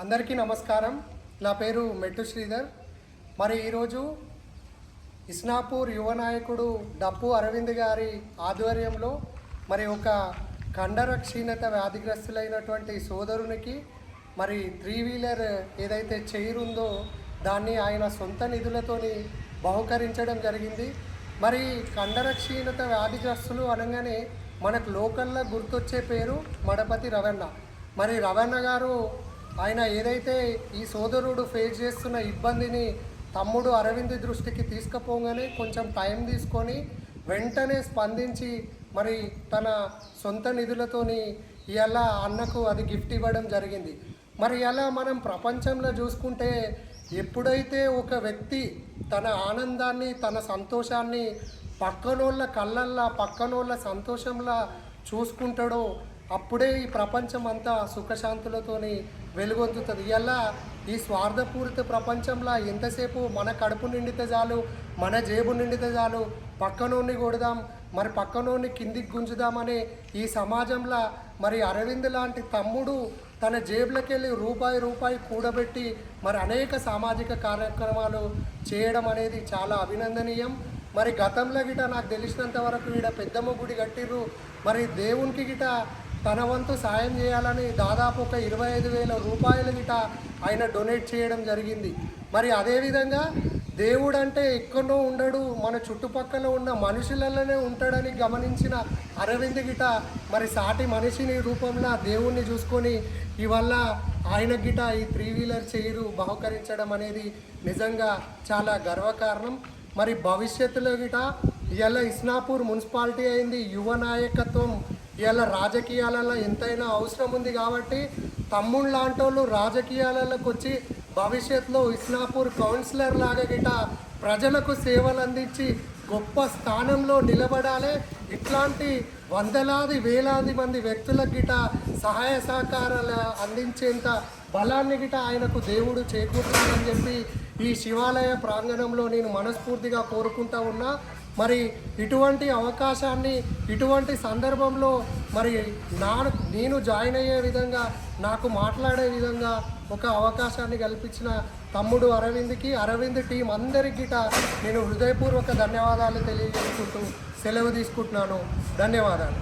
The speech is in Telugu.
అందరికీ నమస్కారం. నా పేరు మెట్టు శ్రీధర్. మరి ఈరోజు ఇస్నాపూర్ యువ నాయకుడు డప్పు అరవింద్ గారి ఆధ్వర్యంలో మరి ఒక కండర క్షీణత వ్యాధిగ్రస్తులైనటువంటి సోదరునికి మరి 3-వీలర్ ఏదైతే చైర్ ఉందో దాన్ని ఆయన సొంత నిధులతోని బహుకరించడం జరిగింది. మరి కండర క్షీణత వ్యాధిగ్రస్తులు అనగానే మనకు లోకల్లో గుర్తొచ్చే పేరు మడపతి రవణ. మరి రవణ గారు ఆయన ఏదైతే ఈ సోదరుడు ఫేస్ చేస్తున్న ఇబ్బందిని తమ్ముడు అరవింద్ దృష్టికి తీసుకుపోగానే కొంచెం టైం తీసుకొని వెంటనే స్పందించి మరి తన సొంత నిధులతోని ఇవాళ అన్నకు అది గిఫ్ట్ ఇవ్వడం జరిగింది. మరి ఇలా మనం ప్రపంచంలో చూసుకుంటే ఎప్పుడైతే ఒక వ్యక్తి తన ఆనందాన్ని తన సంతోషాన్ని పక్కనోళ్ళ కళ్ళల్లా పక్కనోళ్ళ సంతోషంలా చూసుకుంటాడో అప్పుడే ఈ ప్రపంచం అంతా సుఖశాంతులతోని వెలుగొందుతుంది. ఇలా ఈ స్వార్థపూరిత ప్రపంచంలో ఎంతసేపు మన కడుపు నిండితే చాలు, మన జేబు నిండితే చాలు, పక్కనోడిని కొడదాం, మరి పక్కనోడిని కిందికి గుంజుదామనే ఈ సమాజంలో మరి అరవింద్ లాంటి తమ్ముడు తన జేబులోకి వెళ్ళి రూపాయి కూడబెట్టి మరి అనేక సామాజిక కార్యక్రమాలు చేయడం అనేది చాలా అభినందనీయం. మరి గతంలో గిట నాకు తెలిసినంత వరకు ఈడ పెద్దమ్మ గుడి కట్టిర్రు. మరి దేవునికి గిట తన వంతు సాయం చేయాలని దాదాపు ఒక 25,000 రూపాయలు గిట ఆయన డొనేట్ చేయడం జరిగింది. మరి అదేవిధంగా దేవుడు అంటే ఎక్కడో ఉండడు, మన చుట్టుపక్కల ఉన్న మనుషులలోనే ఉంటాడని గమనించిన అరవింద్ గిట మరి సాటి మనిషిని రూపంలో దేవుణ్ణి చూసుకొని ఇవల్ల ఆయన గిట ఈ 3-వీలర్ చైరు బహుకరించడం అనేది నిజంగా చాలా గర్వకారణం. మరి భవిష్యత్తులో గిట ఇలా ఇస్నాపూర్ మున్సిపాలిటీ అయింది, యువ నాయకత్వం ఇలా రాజకీయాలలో ఎంతైనా అవసరం ఉంది కాబట్టి తమ్ముళ్ళు లాంటి వాళ్ళు రాజకీయాలలోకి వచ్చి భవిష్యత్తులో ఇస్నాపూర్ కౌన్సిలర్ లాగా గిట ప్రజలకు సేవలు అందించి గొప్ప స్థానంలో నిలబడాలి. ఇట్లాంటి వందలాది వేలాది మంది వ్యక్తులకు గిట సహాయ సహకారాలు అందించేంత బలాన్ని గిట ఆయనకు దేవుడు చేకూరుతుందని చెప్పి ఈ శివాలయ ప్రాంగణంలో నేను మనస్ఫూర్తిగా కోరుకుంటా ఉన్నా. మరి ఇటువంటి అవకాశాన్ని ఇటువంటి సందర్భంలో మరి నేను జాయిన్ అయ్యే విధంగా నాకు మాట్లాడే విధంగా ఒక అవకాశాన్ని కల్పించిన తమ్ముడు అరవింద్ టీం అందరికీ నేను హృదయపూర్వక ధన్యవాదాలు తెలియజేసుకుంటూ సెలవు తీసుకుంటున్నాను. ధన్యవాదాలు.